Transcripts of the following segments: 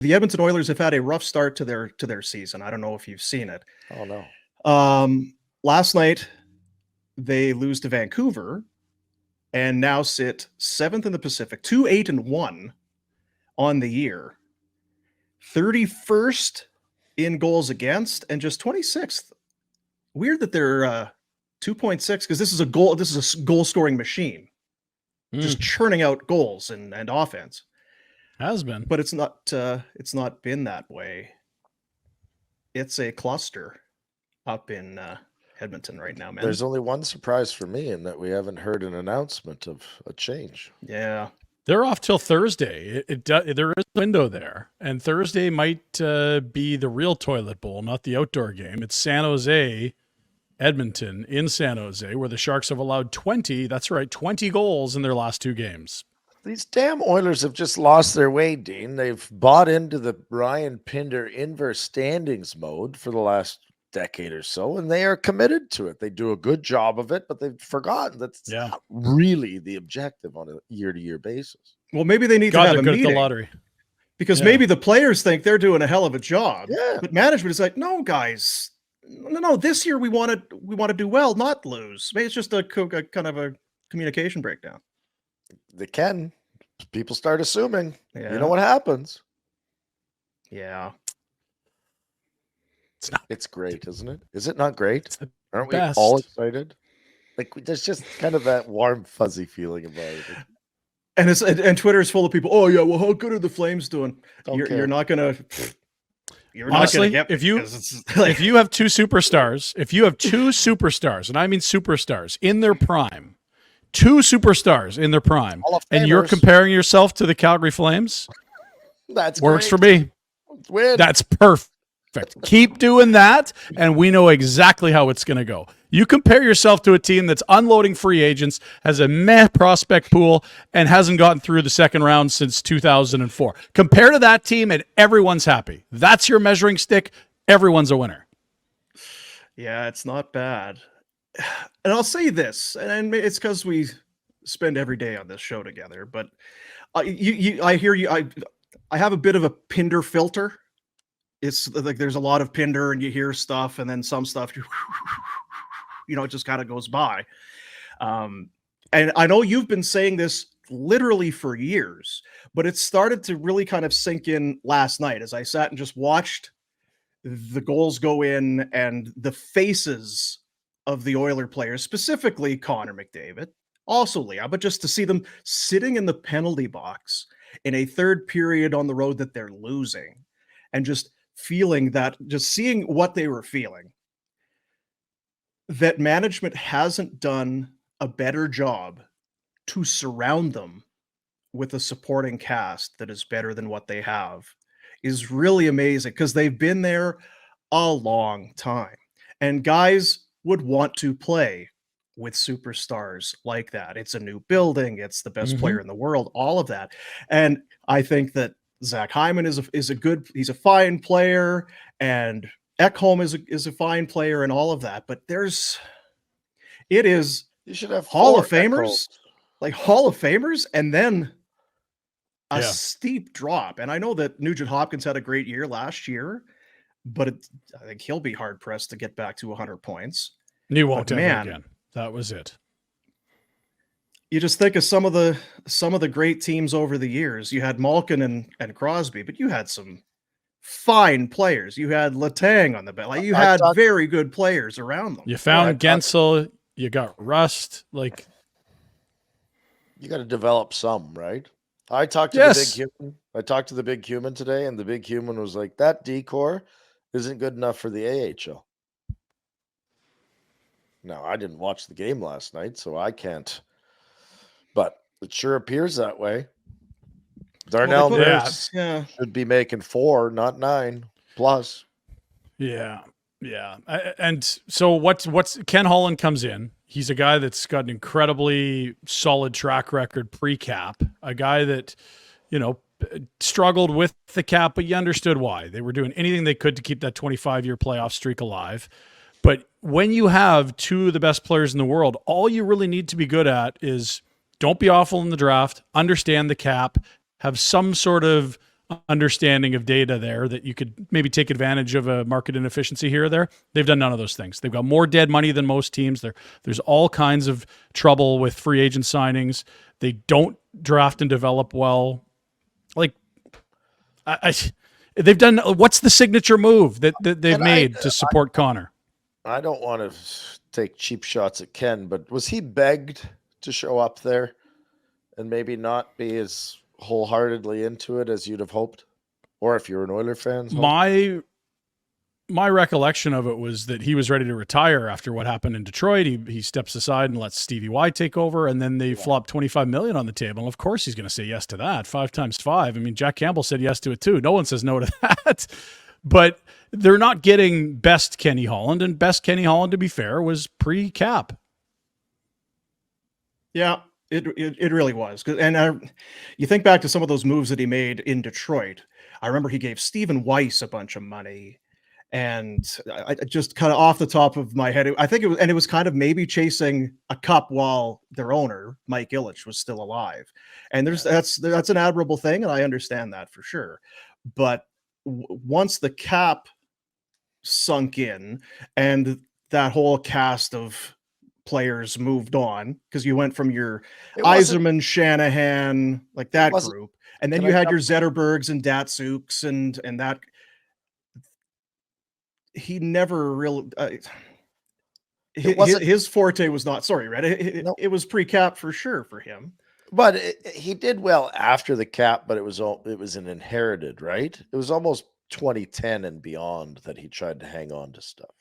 the Edmonton Oilers have had a rough start to their season. I don't know if you've seen it. Oh no. Last night they lose to Vancouver and now sit 7th in the Pacific, 2-8-1 on the year. 31st in goals against and just 26th. Weird that they're 2.6 because this is a goal scoring machine. Just churning out goals and offense. Has been. But it's not been that way. It's a cluster up in Edmonton right now, man. There's only one surprise for me in that we haven't heard an announcement of a change. Yeah. They're off till Thursday. There is a window there. And Thursday might be the real toilet bowl, not the outdoor game. It's San Jose, Edmonton in San Jose, where the Sharks have allowed 20 goals in their last 2 games. These damn Oilers have just lost their way, Dean. They've bought into the Ryan Pinder inverse standings mode for the last decade or so, and they are committed to it. They do a good job of it, but they've forgotten that's not really the objective on a year-to-year basis. Well, maybe they need to have a meeting. At the lottery. Because maybe the players think they're doing a hell of a job. Yeah. But management is like, no, guys. No, this year we want to do well, not lose. Maybe it's just a kind of a communication breakdown. They can. People start assuming. Yeah. You know what happens. Yeah. It's great, isn't it? Is it not great? Aren't we best. all excited? Like, there's just kind of that warm, fuzzy feeling about it. And Twitter is full of people. Oh yeah, well, how good are the Flames doing? Don't care. You're not gonna. Honestly, not gonna if you have 2 superstars, and I mean superstars in their prime, 2 superstars in their prime, and you're comparing yourself to the Calgary Flames, that's works great. for me. Win. That's perfect. Keep doing that, and we know exactly how it's going to go. You compare yourself to a team that's unloading free agents, has a meh prospect pool, and hasn't gotten through the second round since 2004. Compare to that team, and everyone's happy. That's your measuring stick. Everyone's a winner. Yeah, it's not bad. And I'll say this, and it's because we spend every day on this show together, but I hear you. I have a bit of a Pinder filter. It's like there's a lot of Pinder and you hear stuff and then some stuff, it just kind of goes by. And I know you've been saying this literally for years, but it started to really kind of sink in last night as I sat and just watched the goals go in and the faces of the Oiler players, specifically Connor McDavid, also Leon, but just to see them sitting in the penalty box in a third period on the road that they're losing and just seeing what they were feeling, that management hasn't done a better job to surround them with a supporting cast that is better than what they have is really amazing because they've been there a long time and guys would want to play with superstars like that. It's a new building. It's the best player in the world, all of that. And I think that Zach Hyman he's a fine player, and Ekholm is a fine player and all of that. But you should have Hall of Famers, like Hall of Famers, and then a steep drop. And I know that Nugent Hopkins had a great year last year, but I think he'll be hard pressed to get back to 100 points. You won't ever again. That was it. You just think of some of the great teams over the years. You had Malkin and Crosby, but you had some fine players. You had Letang on the bench. Like you had very good players around them. You found Gensel. You got Rust. Like you got to develop some, right? I talked to the big human. I talked to the big human today, and the big human was like, "That decor isn't good enough for the AHL." Now, I didn't watch the game last night, so I can't. But it sure appears that way. Darnell Nurse should be making 4, not 9 plus. Yeah. And so what's Ken Holland comes in. He's a guy that's got an incredibly solid track record pre-cap, a guy that, struggled with the cap, but you understood why. They were doing anything they could to keep that 25-year playoff streak alive. But when you have 2 of the best players in the world, all you really need to be good at is don't be awful in the draft, understand the cap, have some sort of understanding of data there that you could maybe take advantage of a market inefficiency here or there. They've done none of those things. They've got more dead money than most teams. There's all kinds of trouble with free agent signings. They don't draft and develop well. Like, they've done. What's the signature move that they've made to support Connor? I don't want to take cheap shots at Ken, but was he begged to show up there and maybe not be as wholeheartedly into it as you'd have hoped? Or if you're an Oilers fan? My recollection of it was that he was ready to retire after what happened in Detroit. He steps aside and lets Stevie Y take over, and then they flop $25 million on the table. And of course he's going to say yes to that. 5 times 5. I mean, Jack Campbell said yes to it too. No one says no to that. But they're not getting best Kenny Holland, and best Kenny Holland, to be fair, was pre-cap. Yeah, it really was. And you think back to some of those moves that he made in Detroit. I remember he gave Stephen Weiss a bunch of money. And I just kind of off the top of my head, I think it was kind of maybe chasing a cup while their owner, Mike Ilitch, was still alive. And that's an admirable thing, and I understand that for sure. But once the cap sunk in and that whole cast of players moved on, because you went from your Yzerman, Shanahan, like that group, and then you had your Zetterbergs and Datsyuks and that. He never really his forte was not it was pre-cap for sure for him, but he did well after the cap, but it was an inherited, right? It was almost 2010 and beyond that he tried to hang on to stuff,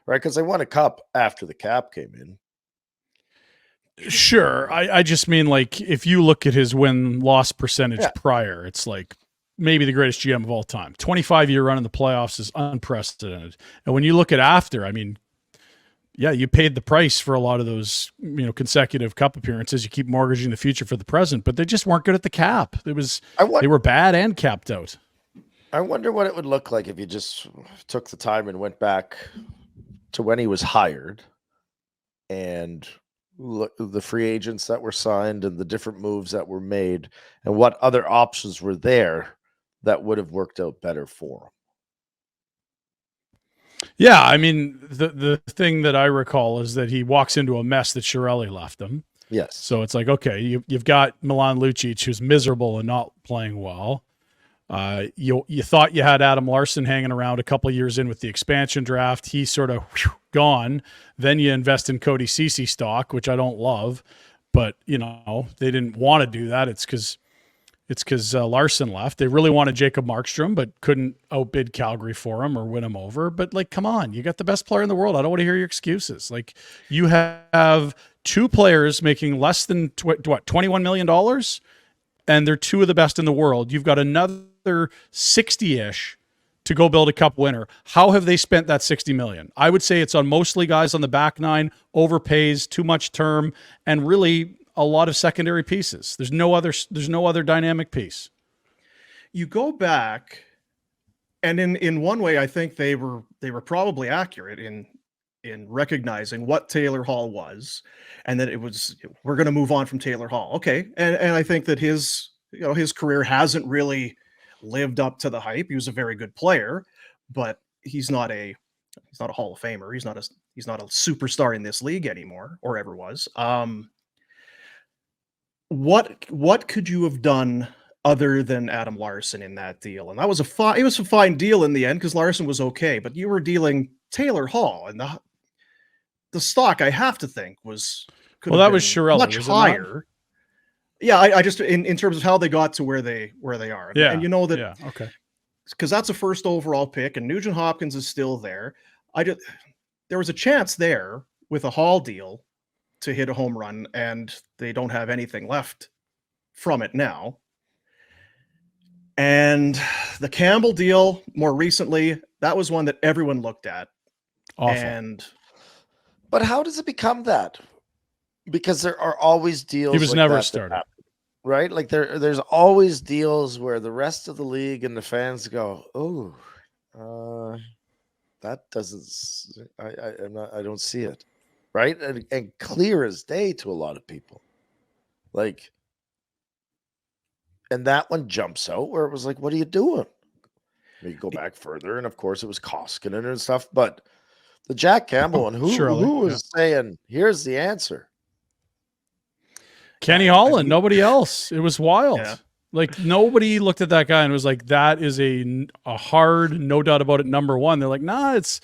right? Because they won a cup after the cap came in. Sure. I just mean, like, if you look at his win-loss percentage prior, it's like maybe the greatest GM of all time. 25-year run in the playoffs is unprecedented. And when you look at after, I mean, yeah, you paid the price for a lot of those, consecutive cup appearances. You keep mortgaging the future for the present, but they just weren't good at the cap. They were bad and capped out. I wonder what it would look like if you just took the time and went back to when he was hired and look the free agents that were signed and the different moves that were made and what other options were there that would have worked out better for him. Yeah, I mean, the thing that I recall is that he walks into a mess that Chiarelli left him. Yes. So it's like, okay, you've got Milan Lucic, who's miserable and not playing well. You thought you had Adam Larson hanging around a couple of years in with the expansion draft. He's sort of gone. Then you invest in Cody Ceci stock, which I don't love, but they didn't want to do that. It's because Larson left. They really wanted Jacob Markstrom, but couldn't outbid Calgary for him or win him over. But like, come on, you got the best player in the world. I don't want to hear your excuses. Like, you have 2 players making less than $21 million, and they're 2 of the best in the world. You've got another 60-ish to go build a cup winner. How have they spent that $60 million? I would say it's on mostly guys on the back nine, overpays, too much term, and really a lot of secondary pieces. There's no other dynamic piece. You go back, and in one way, I think they were probably accurate in recognizing what Taylor Hall was, and that we're going to move on from Taylor Hall. Okay, and I think that his career hasn't really lived up to the hype. He was a very good player, but he's not a Hall of Famer. He's not a superstar in this league anymore, or ever was. What could you have done other than Adam Larson in that deal? And that was it was a fine deal in the end because Larson was okay, but you were dealing Taylor Hall, and the stock, I have to think, that was Chiarelli, much higher. Yeah, I just in terms of how they got to where they are. Yeah, and that okay, because that's a first overall pick, and Nugent Hopkins is still there. There was a chance there with a Hall deal to hit a home run, and they don't have anything left from it now. And the Campbell deal more recently, that was one that everyone looked at. Awful. But how does it become that? Because there are always deals. He was never started, right? Like there's always deals where the rest of the league and the fans go, "Oh, that doesn't. I don't see it." Right? And clear as day to a lot of people. Like, And that one jumps out where it was like, what are you doing? You go back further, and of course it was Koskinen and stuff, but the Jack Campbell one, Surely, who was saying, here's the answer? Kenny Holland, nobody else. It was wild. Yeah. Like nobody looked at that guy and was like, that is a hard, no doubt about it, number one. They're like, nah, it's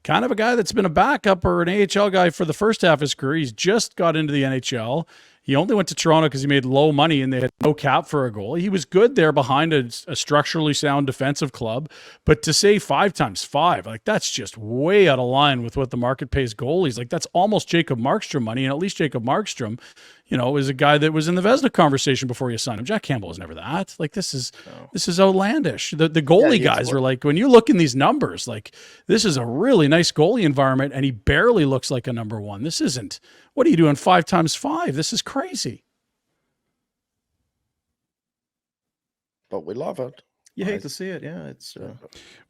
kind of a guy that's been a backup or an AHL guy for the first half of his career. He's just got into the NHL. He only went to Toronto because he made low money and they had no cap for a goalie. He was good there behind a structurally sound defensive club. But to say 5 times 5, like that's just way out of line with what the market pays goalies. Like that's almost Jacob Markstrom money. And at least Jacob Markstrom, is a guy that was in the Vezina conversation before you signed him. Jack Campbell was never that. Like this is outlandish. The goalie guys are like, when you look in these numbers, like this is a really nice goalie environment and he barely looks like a number one. This isn't, what are you doing 5 times 5? This is crazy. But we love it. You hate to see it. Yeah. It's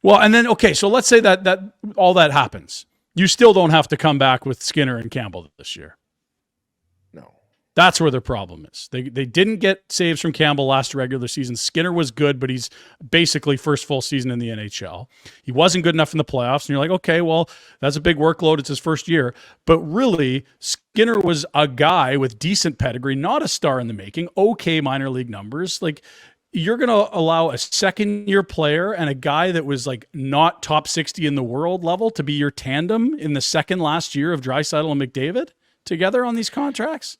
well, and then, okay. So let's say that all that happens. You still don't have to come back with Skinner and Campbell this year. No. That's where their problem is. They didn't get saves from Campbell last regular season. Skinner was good, but he's basically first full season in the NHL. He wasn't good enough in the playoffs. And you're like, okay, well, that's a big workload. It's his first year. But really, Skinner was a guy with decent pedigree, not a star in the making, okay minor league numbers. Like, you're going to allow a second-year player and a guy that was like not top 60 in the world level to be your tandem in the second last year of Draisaitl and McDavid together on these contracts?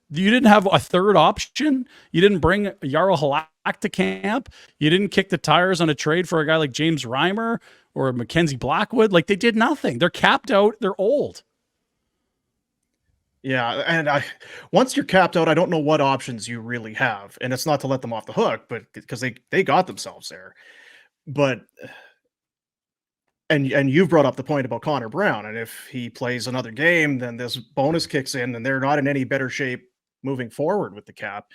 You didn't have a third option. You didn't bring Jarl Halak to camp. You didn't kick the tires on a trade for a guy like James Reimer or Mackenzie Blackwood. Like they did nothing. They're capped out. They're old. Yeah, and once you're capped out, I don't know what options you really have. And it's not to let them off the hook, but because they got themselves there. But and you've brought up the point about Connor Brown, and if he plays another game, then this bonus kicks in, and they're not in any better shape moving forward with the cap.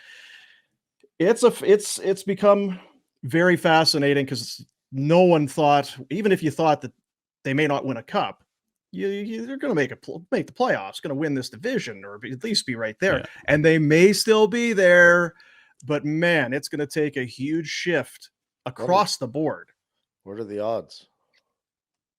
It's become very fascinating because no one thought, even if you thought that they may not win a cup, they're going to make the playoffs, going to win this division, or at least be right there. Yeah. And they may still be there, but man, it's going to take a huge shift across the board. What are the odds?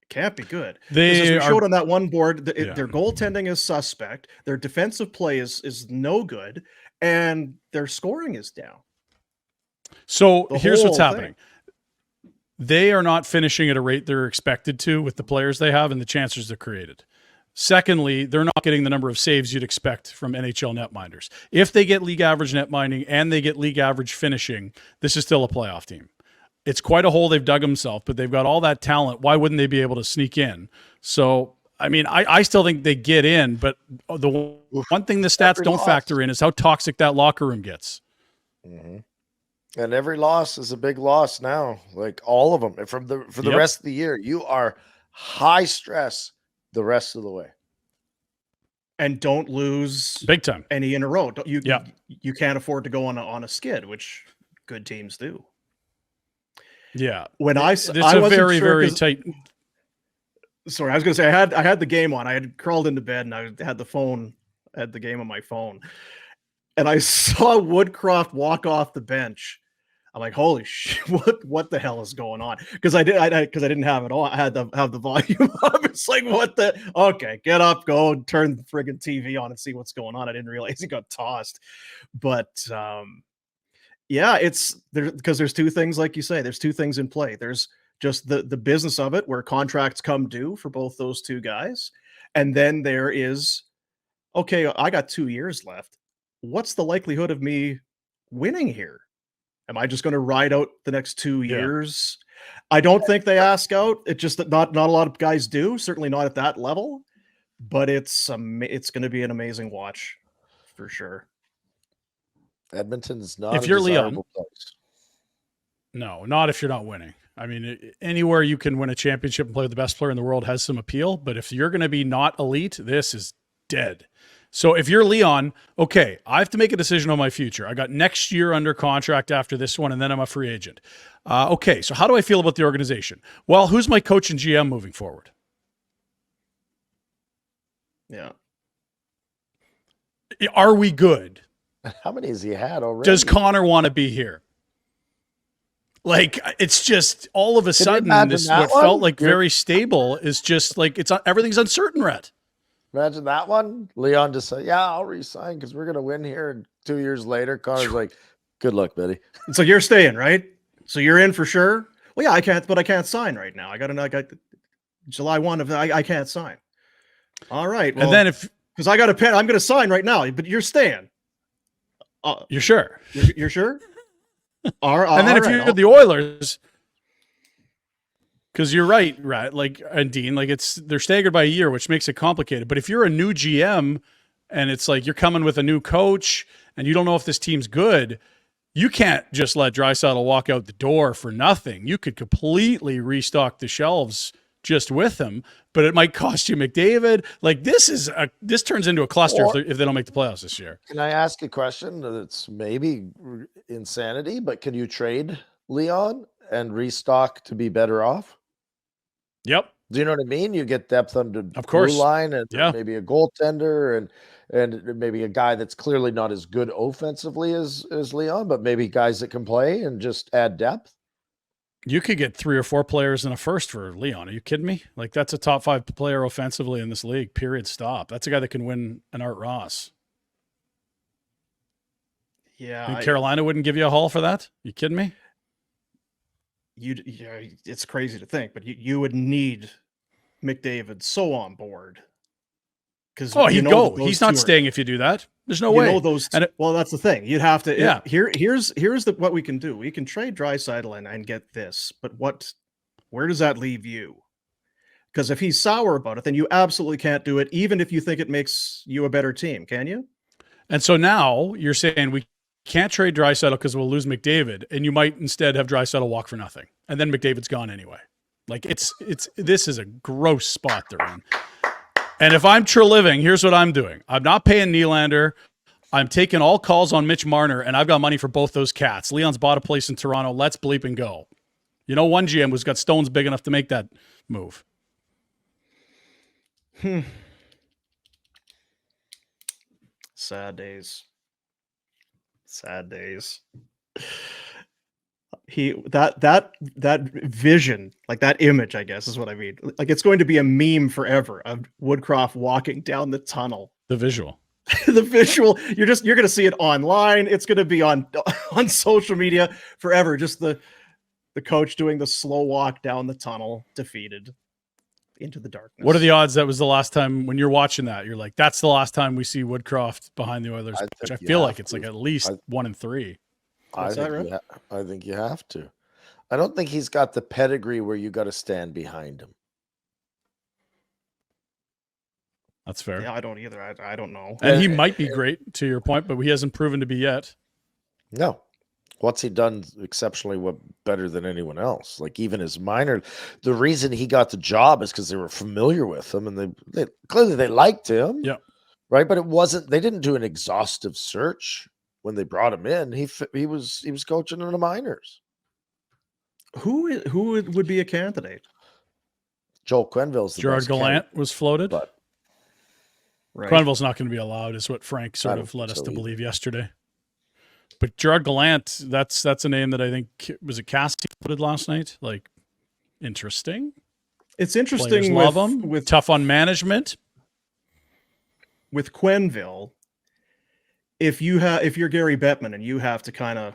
Can't be good. They as we showed on that one board, their goaltending is suspect, their defensive play is no good, and their scoring is down. So here's what's happening. They are not finishing at a rate they're expected to with the players they have and the chances they're created. Secondly, they're not getting the number of saves you'd expect from NHL netminders. If they get league average netminding and they get league average finishing, this is still a playoff team. It's quite a hole they've dug themselves, but they've got all that talent. Why wouldn't they be able to sneak in? So, I mean, I still think they get in, but the one thing the stats don't factor in is how toxic that locker room gets. Mm-hmm. And every loss is a big loss now, like all of them. And for the rest of the year, you are high stress the rest of the way. And don't lose big time any in a row. You can't afford to go on a skid, which good teams do. Yeah. When it's a very, very tight. Sorry, I was going to say I had the game on. I had crawled into bed and I had the game on my phone, and I saw Woodcroft walk off the bench. I'm like, holy shit! What the hell is going on? Because I didn't have it on. I had to have the volume up. It's like, what the? Okay, get up, go turn the friggin' TV on and see what's going on. I didn't realize he got tossed, but yeah, it's there because there's two things, like you say. There's two things in play. There's just the business of it, where contracts come due for both those two guys, and then there is, okay, I got 2 years left. What's the likelihood of me winning here? Am I just going to ride out the next 2 years? I don't think they ask out. It's just that not a lot of guys do. Certainly not at that level. But it's going to be an amazing watch for sure. Edmonton's not if you're Leon. Place. No, not if you're not winning. I mean, anywhere you can win a championship and play with the best player in the world has some appeal. But if you're going to be not elite, this is dead. So if you're Leon, okay, I have to make a decision on my future. I got next year under contract after this one, and then I'm a free agent. Okay, so how do I feel about the organization? Well, who's my coach and GM moving forward? Yeah. Are we good? How many has he had already? Does Connor want to be here? Like, it's just all of a sudden imagine this that what felt one? like very stable is just like everything's uncertain, Rhett. Imagine that one. Leon just said, "Yeah, I'll resign because we're gonna win here." And 2 years later, Connor's like, "Good luck, buddy." So you're staying, right? So you're in for sure. Well, yeah, I can't sign right now. I got July 1 of I can't sign. All right. Well, And then if because I got a pen, I'm going to sign right now. But you're staying. you're sure, You're sure? and then if you're the Oilers, because you're right, like, and Dean, like, they're staggered by a year, which makes it complicated. But if you're a new GM and it's like you're coming with a new coach and you don't know if this team's good, you can't just let Draisaitl walk out the door for nothing. You could completely restock the shelves just with him, but it might cost you McDavid. Like, this turns into a cluster if they don't make the playoffs this year. Can I ask a question that's maybe insanity, but can you trade Leon and restock to be better off? Yep. Do you know what I mean? You get depth on the Of course. blue line and Yeah. maybe a goaltender and maybe a guy that's clearly not as good offensively as Leon, but maybe guys that can play and just add depth. You could get 3 or 4 players in a first for Leon. Are you kidding me? Like, that's a top 5 player offensively in this league, period, stop. That's a guy that can win an Art Ross. Yeah. Carolina wouldn't give you a haul for that? You kidding me? It's crazy to think, but you would need McDavid so on board. Because he'd go. He's not staying if you do that. There's no way. Well, that's the thing. You'd have to. Yeah. Here's what we can do. We can trade Draisaitl and get this, but where does that leave you? Because if he's sour about it, then you absolutely can't do it, even if you think it makes you a better team. Can you? And so now you're saying we can't trade Draisaitl because we'll lose McDavid, and you might instead have Draisaitl walk for nothing, and then McDavid's gone anyway. Like, this is a gross spot they're in. And if I'm Treliving, here's what I'm doing. I'm not paying Nylander. I'm taking all calls on Mitch Marner, and I've got money for both those cats. Leon's bought a place in Toronto. Let's bleep and go. You know, one GM who's got stones big enough to make that move. Sad days. Sad days. That vision, like that image, I guess is what I mean. Like, it's going to be a meme forever of Woodcroft walking down the tunnel. The visual. The visual. You're going to see it online. It's going to be on social media forever. Just the coach doing the slow walk down the tunnel, defeated into the darkness. What are the odds that was the last time when you're watching that? You're like, that's the last time we see Woodcroft behind the Oilers, which I feel like it's like at least 1 in 3. I think you have to. I don't think he's got the pedigree where you got to stand behind him. That's fair. Yeah, I don't either. I don't know. And he might be great, to your point, but he hasn't proven to be yet. No. What's he done exceptionally better than anyone else? Like, even his minor, the reason he got the job is because they were familiar with him and they clearly they liked him. Yeah. Right. But they didn't do an exhaustive search when they brought him in. He was coaching in the minors. Who would be a candidate? Joel Quenneville's the Gerard best Gallant candidate, was floated. but Right. Quenneville's not going to be allowed, is what Frank sort of led us to believe yesterday. But Gerard Gallant, that's a name that I think, was it Cassidy floated last night? Like, interesting. It's interesting. Players love him. With tough on management. With Quenneville, if you're Gary Bettman and you have to kind of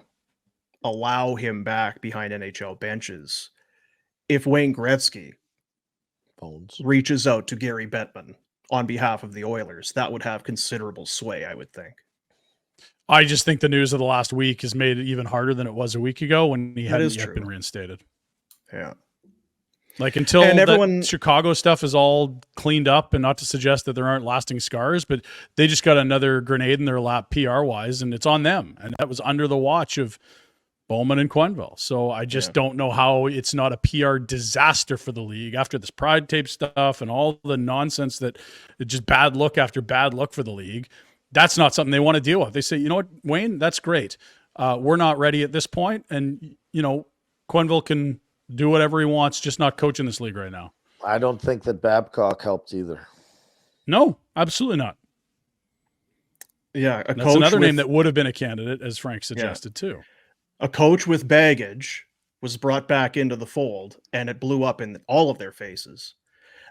allow him back behind NHL benches, if Wayne Gretzky reaches out to Gary Bettman on behalf of the Oilers, that would have considerable sway, I would think. I just think the news of the last week has made it even harder than it was a week ago when he hadn't yet been reinstated. Yeah. Like, until that Chicago stuff is all cleaned up, and not to suggest that there aren't lasting scars, but they just got another grenade in their lap PR-wise, and it's on them. And that was under the watch of Bowman and Quenneville. So I just don't know how it's not a PR disaster for the league after this Pride tape stuff and all the nonsense that it's just bad look after bad look for the league. That's not something they want to deal with. They say, you know what, Wayne, that's great. We're not ready at this point. And, you know, Quenneville can do whatever he wants, just not coaching this league right now. I don't think that Babcock helped either. No, absolutely not. Yeah. That's another name that would have been a candidate, as Frank suggested too. A coach with baggage was brought back into the fold, and it blew up in all of their faces.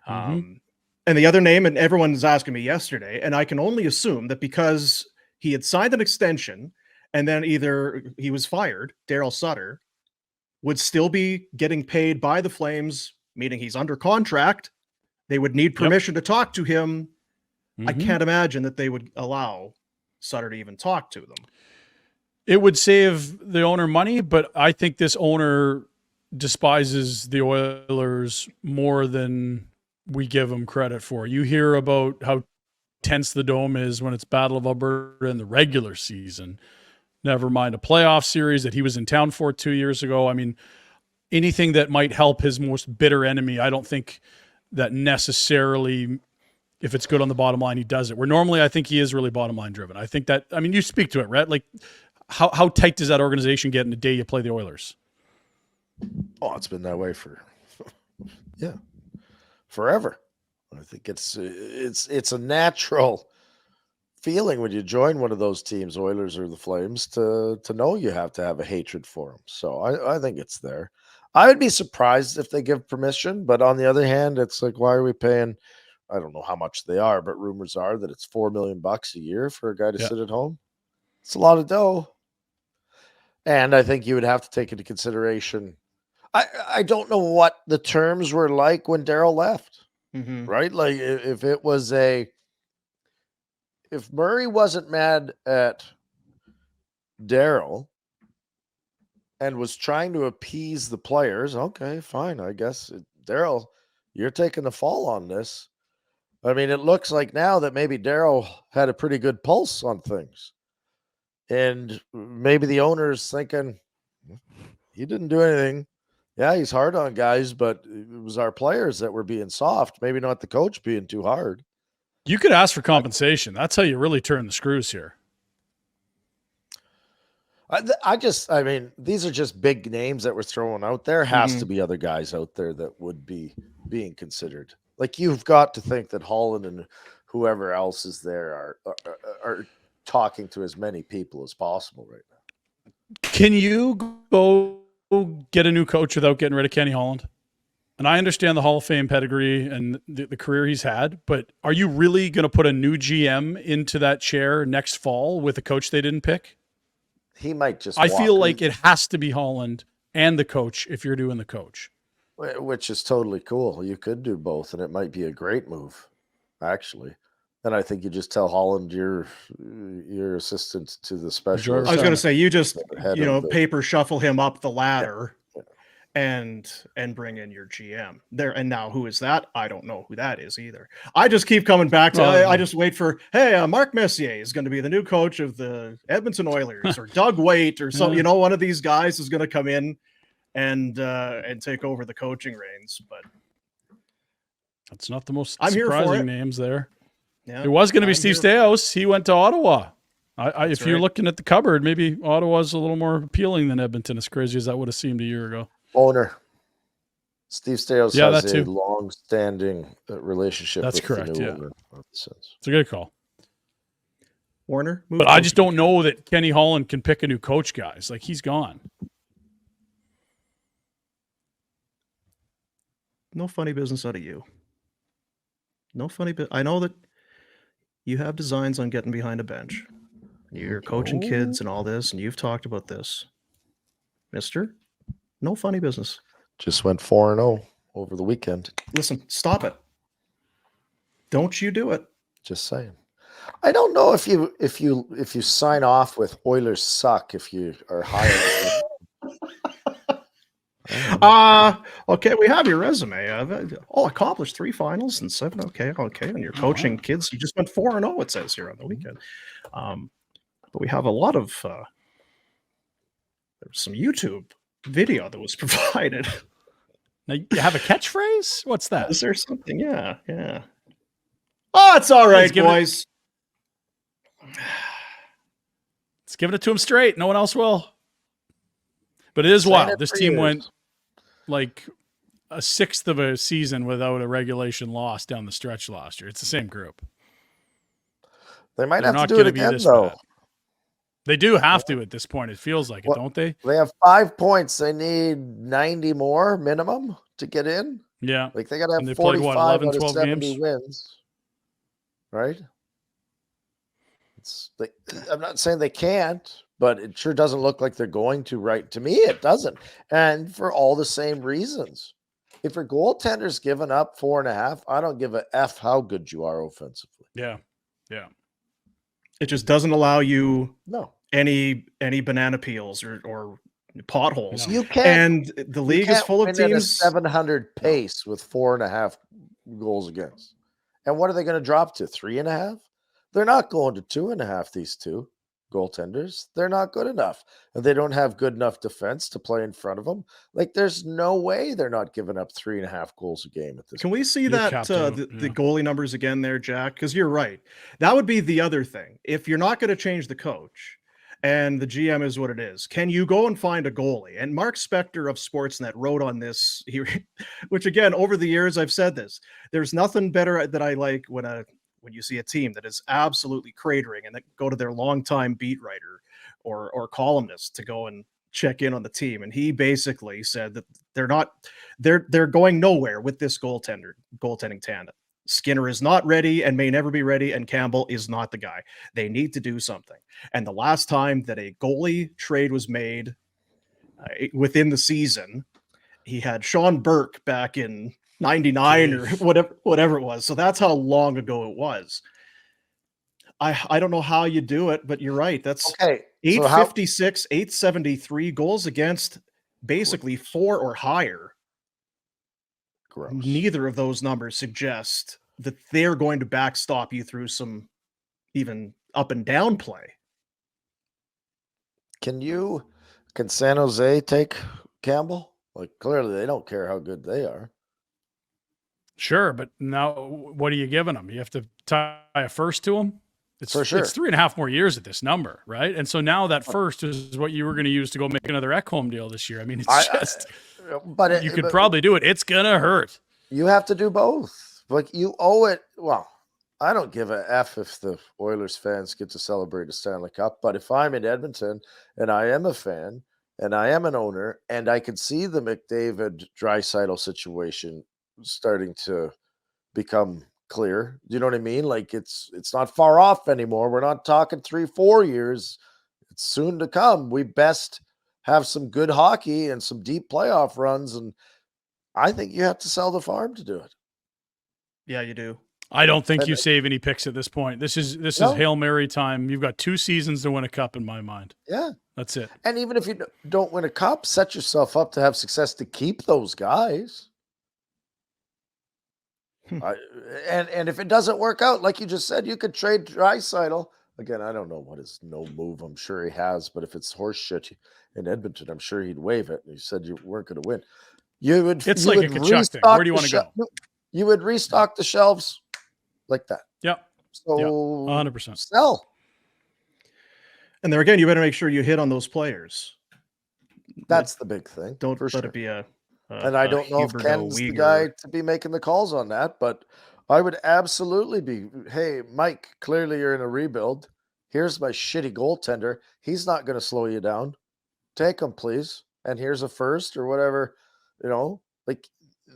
Mhm. And the other name, and everyone was asking me yesterday, and I can only assume that because he had signed an extension and then either he was fired, Daryl Sutter would still be getting paid by the Flames, meaning he's under contract. They would need Yep. permission to talk to him. I Mhm. can't imagine that they would allow Sutter to even talk to them. It would save the owner money, but I think this owner despises the Oilers more than we give them credit for. You hear about how tense the Dome is when it's Battle of Alberta in the regular season. Never mind a playoff series that he was in town for 2 years ago. I mean, anything that might help his most bitter enemy, I don't think that necessarily, if it's good on the bottom line, he does it. Where normally I think he is really bottom line driven. I think that, I mean, you speak to it, Rhett. Like, how tight does that organization get in the day you play the Oilers? Oh, it's been that way for forever. I think it's a natural feeling when you join one of those teams, Oilers or the Flames, to know you have to have a hatred for them. So I think it's there. I would be surprised if they give permission, but on the other hand, it's like, why are we paying? I don't know how much they are, but rumors are that it's $4 million a year for a guy to sit at home. It's a lot of dough. And I think you would have to take into consideration. I don't know what the terms were like when Daryl left, right? Like if it was if Murray wasn't mad at Daryl and was trying to appease the players, okay, fine. I guess Daryl, you're taking the fall on this. I mean, it looks like now that maybe Daryl had a pretty good pulse on things. And maybe the owner's thinking, he didn't do anything. Yeah, he's hard on guys, but it was our players that were being soft. Maybe not the coach being too hard. You could ask for compensation. That's how you really turn the screws here. I mean, these are just big names that we're throwing out. There has to be other guys out there that would be being considered. Like, you've got to think that Holland and whoever else is there are talking to as many people as possible right now. Can you go get a new coach without getting rid of Kenny Holland? And I understand the Hall of Fame pedigree and the career he's had, but are you really going to put a new GM into that chair next fall with a coach they didn't pick? He might just. I feel like it has to be Holland and the coach if you're doing the coach. Which is totally cool. You could do both, and it might be a great move, actually. And I think you just tell Holland your assistant to the specialist. I was going to say, you just paper shuffle him up the ladder. Yeah. And bring in your GM there. And now who is that? I don't know who that is either. I just keep coming back to, I just wait for, hey, Mark Messier is going to be the new coach of the Edmonton Oilers, or Doug Waite or something, one of these guys is going to come in and take over the coaching reins. But that's not the most surprising names there. Yeah, it was going to be Steve Staios. He went to Ottawa. If you're looking at the cupboard, maybe Ottawa's a little more appealing than Edmonton, as crazy as that would have seemed a year ago. Owner Steve Staios has a long-standing relationship. That's with correct. The new yeah, owner. It's a good call, Warner. But I just don't know that Kenny Holland can pick a new coach, guys. Like, he's gone. No funny business out of you. No funny bit. I know that you have designs on getting behind a bench. You're coaching kids and all this, and you've talked about this, Mister. No funny business. Just went 4-0 over the weekend. Listen, stop it. Don't you do it. Just saying. I don't know if you sign off with Oilers suck if you are hired. Okay, we have your resume. Accomplished 3 finals and 7. Okay. And you're coaching kids. You just went 4-0, it says here on the weekend. But we have a lot of there's some YouTube video that was provided. Now, you have a catchphrase? What's that? Is there something? Yeah. Oh, it's all right, boys. Let's give it to him straight. No one else will. But it is wild. This team went like a sixth of a season without a regulation loss down the stretch last year. It's the same group. They might have to do it again, though. They do have to at this point. It feels like it, Well, don't they? They have 5 points. They need 90 more minimum to get in. Yeah. Like they got to And they have played, 45 what, 11, out of 12 70 games? wins, right? I'm not saying they can't, but it sure doesn't look like they're going to. Right to me, it doesn't, and for all the same reasons. If your goaltender's given up 4.5, I don't give a f how good you are offensively. Yeah. Yeah. It just doesn't allow you No, any banana peels or potholes. No. you can't. And the You league is can't full of win at a teams. 700 pace with 4.5 goals against. And what are they going to drop to? 3.5? They're not going to 2.5. These two goaltenders, they're not good enough, and they don't have good enough defense to play in front of them. Like, there's no way they're not giving up 3.5 goals a game at this. Can we see You're that capped out, the yeah. goalie numbers again there, Jack? Because you're right. That would be the other thing. If you're not going to change the coach and the GM is what it is, can you go and find a goalie? And Mark Spector of Sportsnet wrote on this here, which again, over the years I've said this. There's nothing better that I like when you see a team that is absolutely cratering and that go to their longtime beat writer or columnist to go and check in on the team. And he basically said that they're going nowhere with this goaltending tandem. Skinner is not ready and may never be ready, and Campbell is not the guy. They need to do something. And the last time that a goalie trade was made within the season, he had Sean Burke back in 99 or whatever it was. So that's how long ago it was. I don't know how you do it, but you're right. That's Okay, 856, 873 goals against, basically 4 or higher. gross. Neither of those numbers suggest that they're going to backstop you through some even up and down play. Can San Jose take Campbell? Like, clearly they don't care how good they are. Sure, but now what are you giving them? You have to tie a first to them? It's, For sure. It's 3.5 more years at this number, right? And so now that first is what you were going to use to go make another Ekholm deal this year. I mean, it's you could probably do it. It's going to hurt. You have to do both. Like, you owe it. Well, I don't give a F if the Oilers fans get to celebrate a Stanley Cup, but if I'm in Edmonton and I am a fan and I am an owner and I can see the McDavid Draisaitl situation starting to become clear, you know what I mean? Like, it's not far off anymore. We're not talking 3-4 years. It's soon to come. We best have some good hockey and some deep playoff runs, and I think you have to sell the farm to do it. Yeah, you do. I don't think you save any picks at this point. This is Hail Mary time. You've got 2 seasons to win a cup in my mind. Yeah. That's it. And even if you don't win a cup, set yourself up to have success to keep those guys. And if it doesn't work out, like you just said, you could trade Draisaitl. Again, I don't know what his no move. I'm sure he has, but if it's horse shit in Edmonton, I'm sure he'd waive it. And you said you weren't going to win. It's like a Kachuk thing. Where do you want to go? You would restock the shelves like that. Yep. So 100%. Sell. And there again, you better make sure you hit on those players. That's the big thing. Don't let it be and I don't know if Ken's the guy to be making the calls on that, but I would absolutely be, hey, Mike, clearly you're in a rebuild. Here's my shitty goaltender. He's not going to slow you down. Take him, please. And here's a first or whatever, like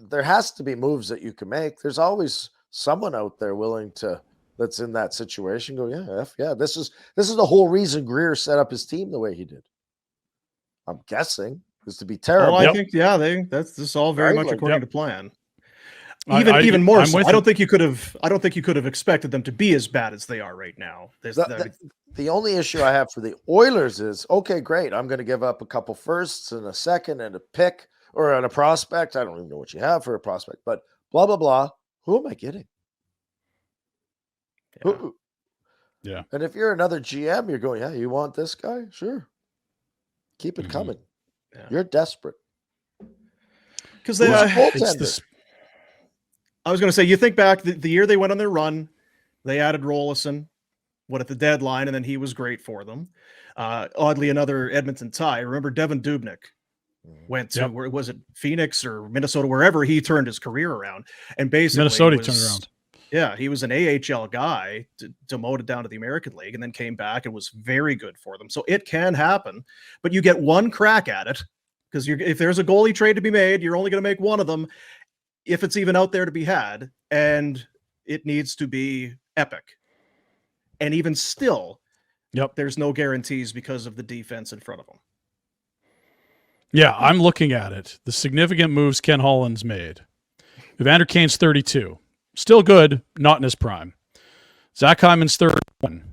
there has to be moves that you can make. There's always someone out there willing to, that's in that situation, go, yeah, this is the whole reason Greer set up his team the way he did. I'm guessing is to be terrible. Oh, I think this is all very much according to plan. Even more so. I don't think you could have expected them to be as bad as they are right now. The only issue I have for the Oilers is, okay, great. I'm going to give up a couple firsts and a second and a pick or a prospect. I don't even know what you have for a prospect, but blah, blah, blah. Who am I getting? Yeah. And if you're another GM, you're going, yeah, you want this guy? Sure. Keep it coming. Yeah. You're desperate. Because I was going to say, you think back the year they went on their run, they added Rolison, at the deadline, and then he was great for them. Oddly, another Edmonton tie. Remember Devin Dubnyk went to, where was it, Phoenix or Minnesota, wherever he turned his career around. And basically Minnesota turned around. Yeah, he was an AHL guy, demoted down to the American League, and then came back and was very good for them. So it can happen, but you get one crack at it because if there's a goalie trade to be made, you're only going to make one of them if it's even out there to be had, and it needs to be epic. And even still, there's no guarantees because of the defense in front of them. Yeah, I'm looking at it. The significant moves Ken Holland's made. Evander Kane's 32. Still good, not in his prime. Zach Hyman's 31.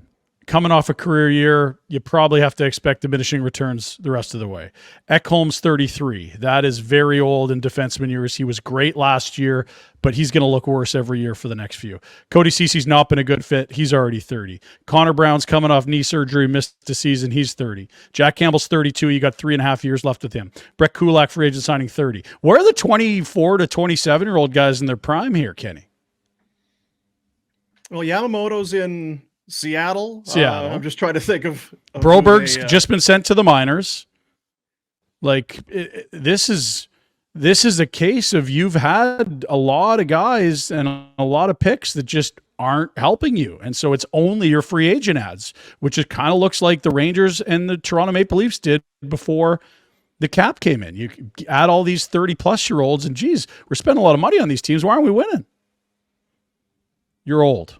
Coming off a career year, you probably have to expect diminishing returns the rest of the way. Ekholm's 33. That is very old in defenseman years. He was great last year, but he's going to look worse every year for the next few. Cody Cece's not been a good fit. He's already 30. Connor Brown's coming off knee surgery, missed a season. He's 30. Jack Campbell's 32. You got 3.5 years left with him. Brett Kulak, free agent signing, 30. Where are the 24 to 27-year-old guys in their prime here, Kenny? Well, Yamamoto's in Seattle. I'm just trying to think of Broberg's just been sent to the minors. Like this is a case of you've had a lot of guys and a lot of picks that just aren't helping you, and so it's only your free agent ads, which it kind of looks like the Rangers and the Toronto Maple Leafs did before the cap came in. You add all these 30-plus-year-olds, and geez, we're spending a lot of money on these teams. Why aren't we winning? You're old.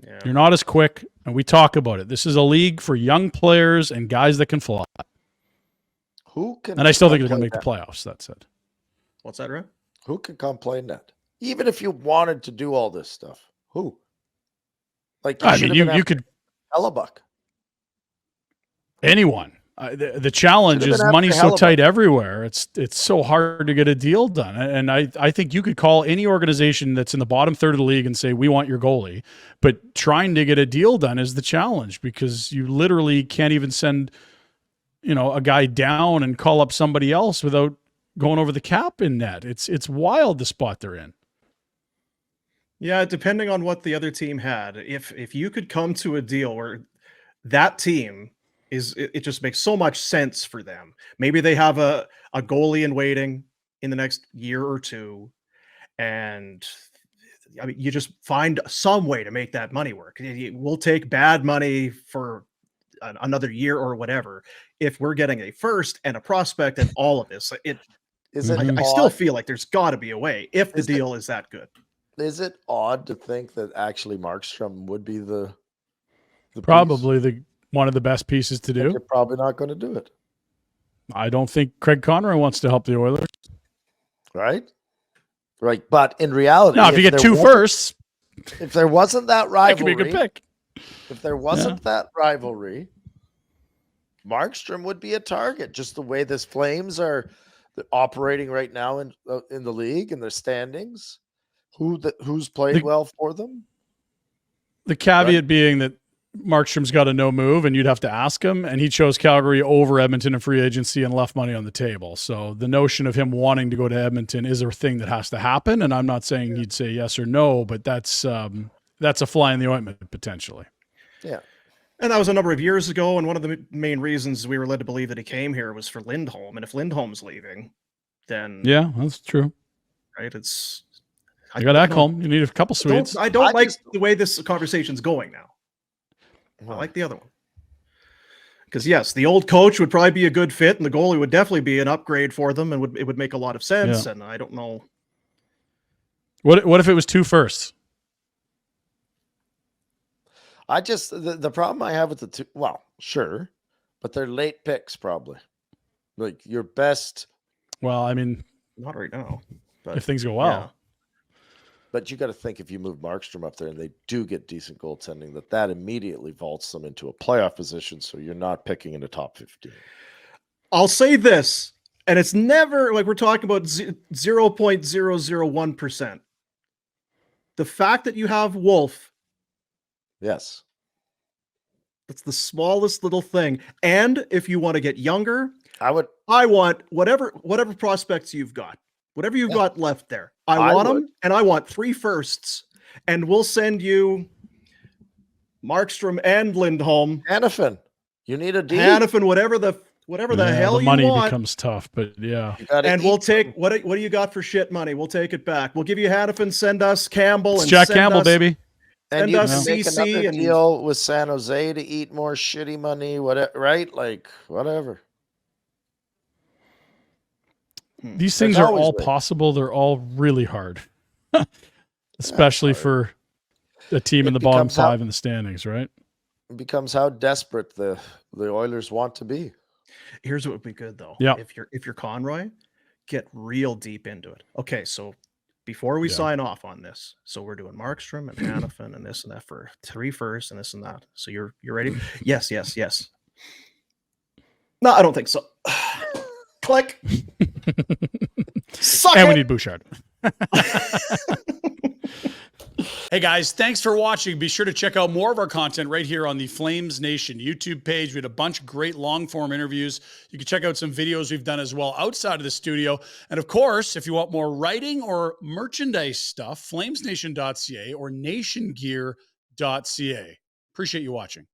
Yeah. You're not as quick, and we talk about it. This is a league for young players and guys that can fly. And I still think they're going to make the playoffs, that said. What's that, Ray? Who can come play net? Even if you wanted to do all this stuff, who? Like, you could Hellebuck. Anyone. The challenge is money's so tight everywhere. It's so hard to get a deal done. And I think you could call any organization that's in the bottom third of the league and say, we want your goalie. But trying to get a deal done is the challenge because you literally can't even send, a guy down and call up somebody else without going over the cap in net. It's wild the spot they're in. Yeah, depending on what the other team had. If you could come to a deal where that team it just makes so much sense for them. Maybe they have a goalie in waiting in the next year or two. And I mean, you just find some way to make that money work. We'll take bad money for another year or whatever. If we're getting a first and a prospect and all of this, I still feel like there's got to be a way if the deal is that good. Is it odd to think that actually Markstrom would be the probably one of the best pieces to do? You're probably not going to do it. I don't think Craig Conroy wants to help the Oilers. Right. But in reality, now if you get two firsts, if there wasn't that rivalry, that could be a good pick. If there wasn't that rivalry, Markstrom would be a target. Just the way this Flames are operating right now in the league and their standings, who's played well for them. The caveat being that Markstrom's got a no move and you'd have to ask him, and he chose Calgary over Edmonton in free agency and left money on the table. So the notion of him wanting to go to Edmonton is a thing that has to happen. And I'm not saying he'd say yes or no, but that's a fly in the ointment potentially. Yeah. And that was a number of years ago. And one of the main reasons we were led to believe that he came here was for Lindholm. And if Lindholm's leaving, then yeah, that's true. Right. It's, you got Ekholm. You need a couple Swedes. I don't like the way this conversation's going now. I like the other one. Because, yes, the old coach would probably be a good fit, and the goalie would definitely be an upgrade for them, and it would make a lot of sense, and I don't know. What if it was two firsts? The problem I have with the two, well, sure, but they're late picks probably. Like your best. Well, I mean. Not right now. But, if things go well. Yeah. But you got to think if you move Markstrom up there and they do get decent goaltending, that immediately vaults them into a playoff position. So you're not picking in the top 15. I'll say this, and it's never like we're talking about 0.001%. The fact that you have Wolf. Yes. That's the smallest little thing. And if you want to get younger, I want whatever prospects you've got. Whatever you've got left there. I want them, and I want 3 firsts. And we'll send you Markstrom and Lindholm. Hanifin. You need a D. Hanifin, whatever the whatever the Yeah, hell the you money want. becomes tough, but yeah. You gotta And we'll eat take them. what do you got for shit money? We'll take it back. We'll give you Hannafin, send us Campbell, It's and Jack send Campbell, us, baby. And send you us can make CC another and deal with San Jose to eat more shitty money, whatever, right? Like, whatever. These There's things are always all ways. possible. They're all really hard, especially hard. for a team It in the bottom becomes how- 5 in the standings, right? It becomes how desperate the Oilers want to be. here's what would be good though. Yeah. If you're Conroy, get real deep into it. Okay, so before we Yeah. sign off on this, so we're doing Markstrom and Hannafin and this and that for 3 firsts and this and that. So you're ready? Yes. No, I don't think so. Click. Suck And it. we need Bouchard. Hey guys, thanks for watching. Be sure to check out more of our content right here on the Flames Nation YouTube page. We had a bunch of great long form interviews. You can check out some videos we've done as well outside of the studio. And of course, if you want more writing or merchandise stuff, flamesnation.ca or nationgear.ca. Appreciate you watching.